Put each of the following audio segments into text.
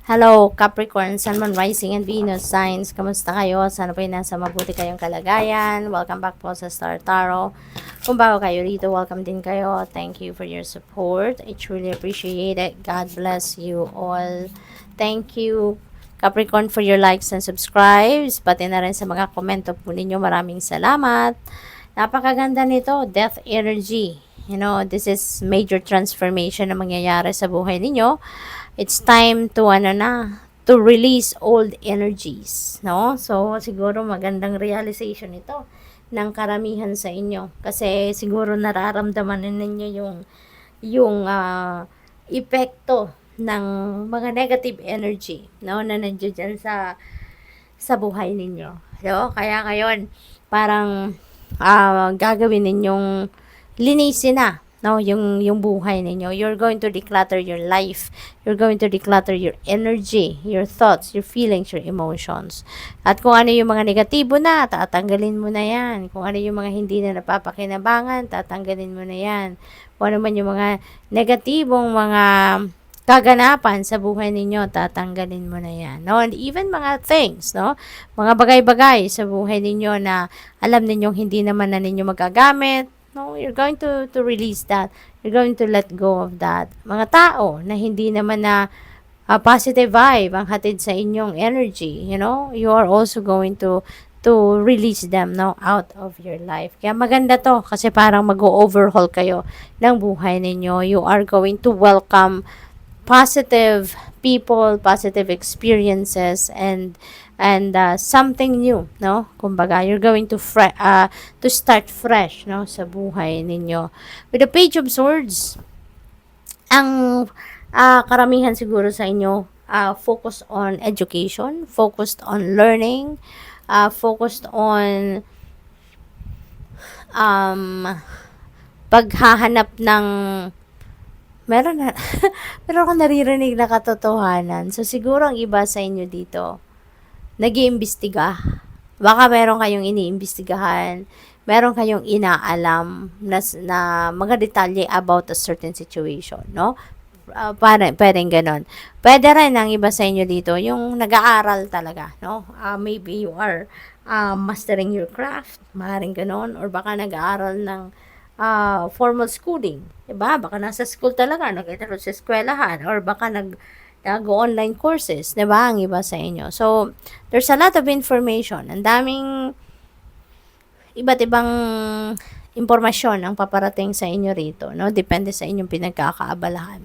Hello, Capricorn, Sun, Moon, Rising, and Venus signs. Kamusta kayo? Sana po nasa mabuti kayong kalagayan. Welcome back po sa Star Tarot. Kung bago kayo rito, welcome din kayo. Thank you for your support. I truly appreciate it. God bless you all. Thank you, Capricorn, for your likes and subscribes. Pati na rin sa mga komento po ninyo. Maraming salamat. Napakaganda nito, death energy. You know, this is major transformation na mangyayari sa buhay ninyo. It's time to to release old energies, no? So siguro magandang realization ito ng karamihan sa inyo kasi siguro nararamdaman ninyo yung epekto ng mga negative energy, no, na nandiyan sa buhay ninyo. No? Kaya ngayon parang gagawin ninyong linisin na, no, yung buhay ninyo. You're going to declutter your life. You're going to declutter your energy, your thoughts, your feelings, your emotions. At kung ano yung mga negatibo na, tatanggalin mo na yan. Kung ano yung mga hindi na napapakinabangan, tatanggalin mo na yan. Kung ano man yung mga negatibong mga kaganapan sa buhay ninyo, tatanggalin mo na yan. No? And even mga things, no? Mga bagay-bagay sa buhay ninyo na alam ninyong hindi naman na ninyo magagamit, no, you're going to release that. You're going to let go of that. Mga tao na hindi naman na positive vibe ang hatid sa inyong energy, you know, you are also going to release them, no, out of your life. Kaya maganda to kasi parang mag-overhaul kayo ng buhay ninyo. You are going to welcome positive people, positive experiences, and something new, no? Kumbaga, you're going to start fresh, no, sa buhay ninyo. With the Page of Swords, ang karamihan siguro sa inyo focused on education, focused on learning, focused on um, paghahanap ng meron na meron akong naririnig na katotohanan. So siguro ang iba sa inyo dito nag-iimbestiga. Baka meron kayong iniimbestigahan, meron kayong inaalam na mga detalye about a certain situation, no? Pwedeng ganon. Pwede rin ang iba sa inyo dito, yung nag-aaral talaga, no? Maybe you are mastering your craft, maaaring ganon, or baka nag-aaral ng formal schooling, diba? Baka nasa school talaga, nag-aaral sa eskwelahan, or baka nag-online courses, diba? Ang iba sa inyo. So, there's a lot of information. Ang daming iba't ibang impormasyon ang paparating sa inyo rito, no? Depende sa inyong pinagkakaabalahan.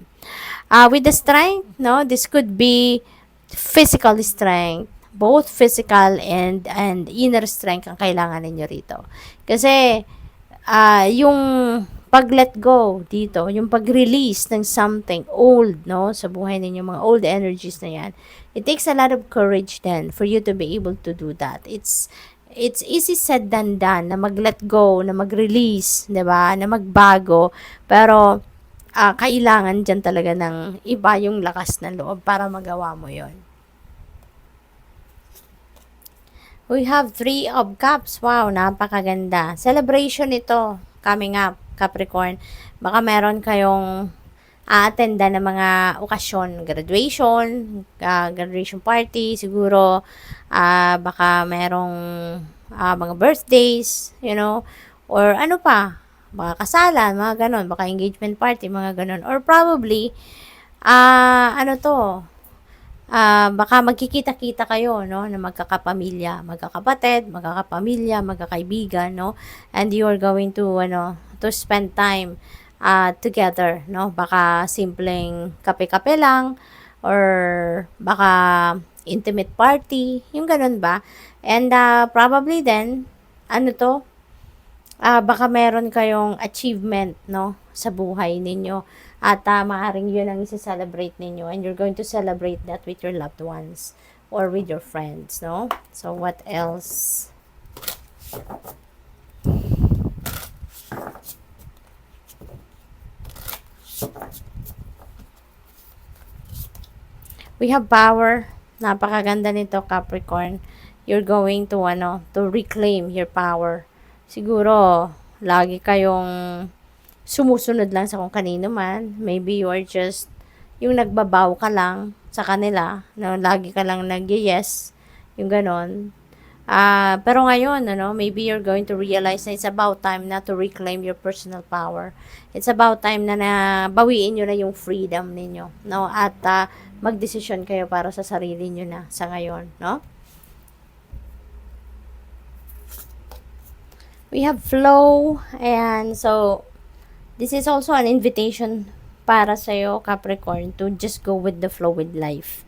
With the strength, no? This could be physical strength, both physical and inner strength ang kailangan ninyo rito. Kasi yung pag-let go dito, yung pag-release ng something old, no, sa buhay ninyo, mga old energies na yan, it takes a lot of courage then for you to be able to do that. It's easy said than done na mag-let go, na mag-release, 'di ba? Na magbago, pero kailangan diyan talaga ng iba yung lakas ng loob para magawa mo 'yon. We have 3 of Cups. Wow, napakaganda. Celebration ito coming up, Capricorn. Baka meron kayong attenda ng mga okasyon, graduation party, siguro, baka merong mga birthdays, you know, or ano pa, baka kasalan, mga ganon, baka engagement party, mga ganon, or probably, ano to, baka magkikita-kita kayo, no, na magkakapamilya, magkakapatid, magkakapamilya, magkakaibigan, no, and you are going to, to spend time together, no, baka simpleng kape-kape lang, or baka intimate party, yung ganun ba, and probably then, ano to, baka meron kayong achievement, no, sa buhay ninyo. At maaaring yun ang isa-celebrate ninyo. And you're going to celebrate that with your loved ones or with your friends, no? So, what else? We have power. Napakaganda nito, Capricorn. You're going to reclaim your power. Siguro, lagi kayong sumusunod lang sa kung kanino man. Maybe you are just yung nagbabaw ka lang sa kanila, no? Lagi ka lang nag-yes, yung ganon. Pero ngayon, maybe you're going to realize na it's about time na to reclaim your personal power. It's about time na bawiin nyo na yung freedom ninyo, no? At magdesisyon kayo para sa sarili nyo na sa ngayon, no? We have flow, and so this is also an invitation para sa'yo, Capricorn, to just go with the flow with life.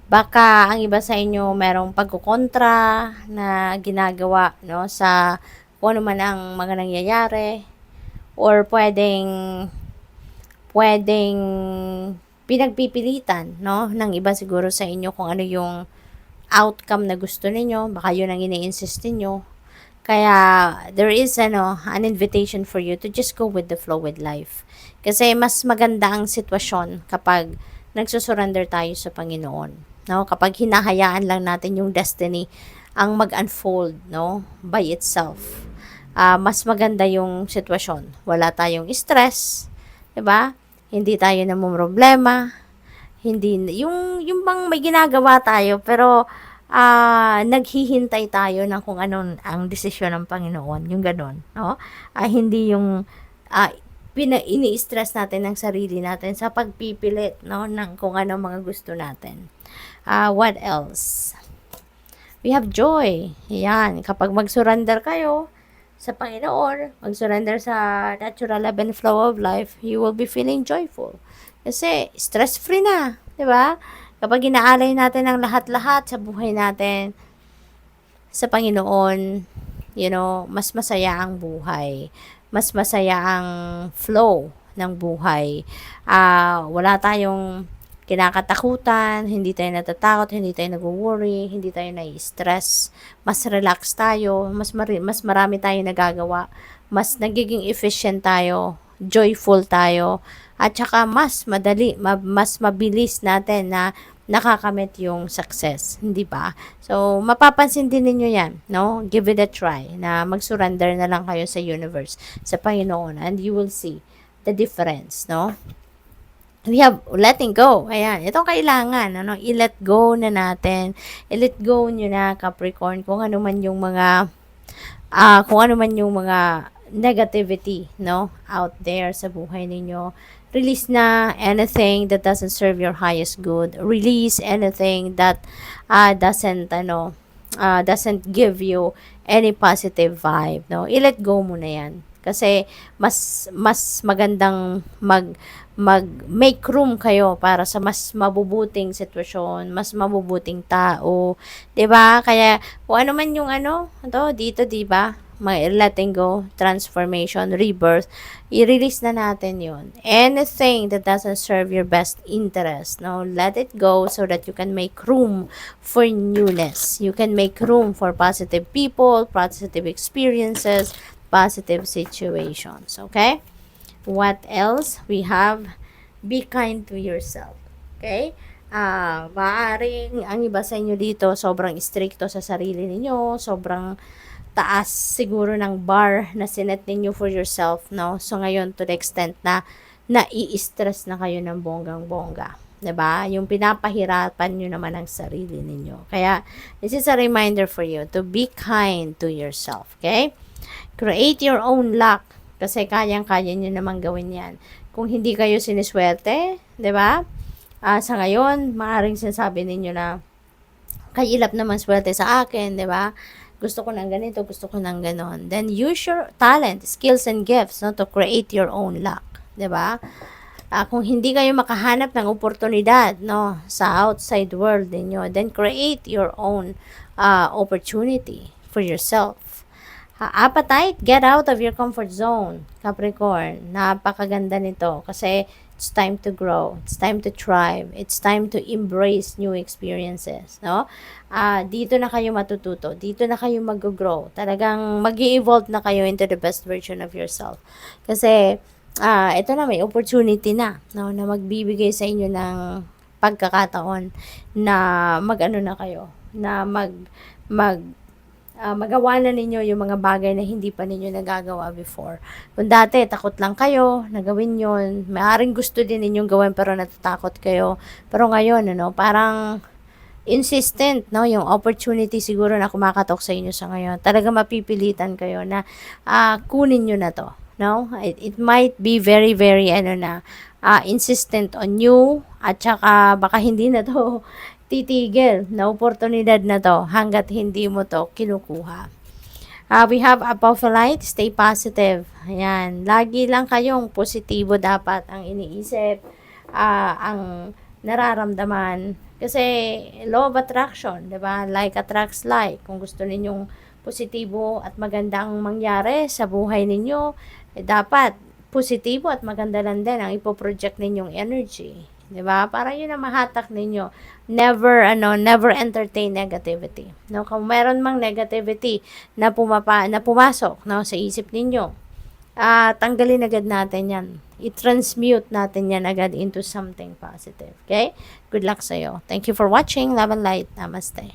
Baka ang iba sa inyo merong pagkukontra na ginagawa, no, sa kung ano man ang mga nangyayari, or pwedeng pinagpipilitan, no, ng iba siguro sa inyo kung ano yung outcome na gusto ninyo, baka yun ang ini-insist ninyo. Kaya there is an invitation for you to just go with the flow with life. Kasi mas maganda ang sitwasyon kapag nagsusurrender tayo sa Panginoon. No, kapag hinahayaan lang natin yung destiny ang mag-unfold, no, by itself. Mas maganda yung sitwasyon. Wala tayong stress, 'di ba? Hindi tayo namumroblema, hindi yung bang may ginagawa tayo pero naghihintay tayo ng kung ano ang desisyon ng Panginoon, yung ganon, no? Hindi yung ini-stress natin ng sarili natin sa pagpipilit, no, ng kung ano mga gusto natin. What else? We have joy. Yan. Kapag mag-surrender kayo sa Panginoon, mag-surrender sa natural ebb and flow of life, you will be feeling joyful. Kasi stress-free na. Diba? Kapag inaalay natin ang lahat-lahat sa buhay natin sa Panginoon, mas masaya ang buhay. Mas masaya ang flow ng buhay. Wala tayong kinakatakutan, hindi tayo natatakot, hindi tayo nag-worry, hindi tayo nai-stress, mas relax tayo, mas marami tayo nagagawa, mas nagiging efficient tayo, joyful tayo, at saka mas mabilis natin na nakakamit yung success, hindi ba? So, mapapansin din ninyo yan, no? Give it a try, na mag-surrender na lang kayo sa universe, sa Panginoon, and you will see the difference, no? We have letting go. Ayan, itong kailangan, i-let go na natin. I-let go nyo na, Capricorn, kung ano man yung mga negativity, no, out there sa buhay ninyo. Release na anything that doesn't serve your highest good. Release anything that doesn't give you any positive vibe, no. I-let go mo na 'yan. Kasi mas magandang make room kayo para sa mas mabubuting sitwasyon, mas mabubuting tao, 'di ba? Kaya kung ano man yung dito, 'di ba? May letting go, transformation, rebirth, i-release na natin 'yon. Anything that doesn't serve your best interest, no, let it go so that you can make room for newness. You can make room for positive people, positive experiences, positive situations, okay? What else? We have, be kind to yourself, okay? Maaring ang iba sa inyo dito sobrang stricto sa sarili ninyo, sobrang taas siguro ng bar na sinet ninyo for yourself, no? So ngayon, to the extent na nai-stress na kayo ng bonggang-bongga, 'di ba? Yung pinapahirapan nyo naman ang sarili ninyo. Kaya this is a reminder for you to be kind to yourself, okay? Create your own luck. Kasi kayang-kaya nyo naman gawin yan. Kung hindi kayo siniswerte, 'di ba? Sa ngayon, maaaring sinasabi ninyo na, kailap naman swerte sa akin, 'di ba? Gusto ko ng ganito, gusto ko ng ganon. Then use your talent, skills, and gifts, no, to create your own luck, 'di ba? Kung hindi kayo makahanap ng oportunidad, no, sa outside world niyo, then create your own opportunity for yourself. Appetite, get out of your comfort zone, Capricorn. Napakaganda nito kasi it's time to grow, it's time to thrive, it's time to embrace new experiences, no? Dito na kayo matututo, dito na kayo mag-grow. Talagang mag-evolve na kayo into the best version of yourself. Kasi ito na, may opportunity na, no, na magbibigay sa inyo ng pagkakataon na na mag magawa na ninyo yung mga bagay na hindi pa ninyo nagagawa before. Kung dati, takot lang kayo na gawin yun, maaaring gusto din ninyong gawin pero natatakot kayo. Pero ngayon, parang insistent, no? Yung opportunity siguro na kumakatok sa inyo sa ngayon. Talaga mapipilitan kayo na kunin nyo na to, no? It might be very, very, insistent on you at saka baka hindi na to titigil na oportunidad na to hanggat hindi mo to kinukuha. We have Apophyllite, stay positive. Ayan, lagi lang kayong positibo dapat ang iniisip, ang nararamdaman. Kasi law of attraction, 'di ba? Like attracts like. Kung gusto ninyong positibo at magandang mangyari sa buhay ninyo, dapat positibo at maganda lang din ang ipo-project ninyong energy. 'Di ba? Para 'yun ang mahatak ninyo. Never entertain negativity. No, kung meron mang negativity na pumasok, no, sa isip ninyo, tanggalin agad natin 'yan. I-transmute natin 'yan agad into something positive. Okay? Good luck sa iyo. Thank you for watching. Love and light. Namaste.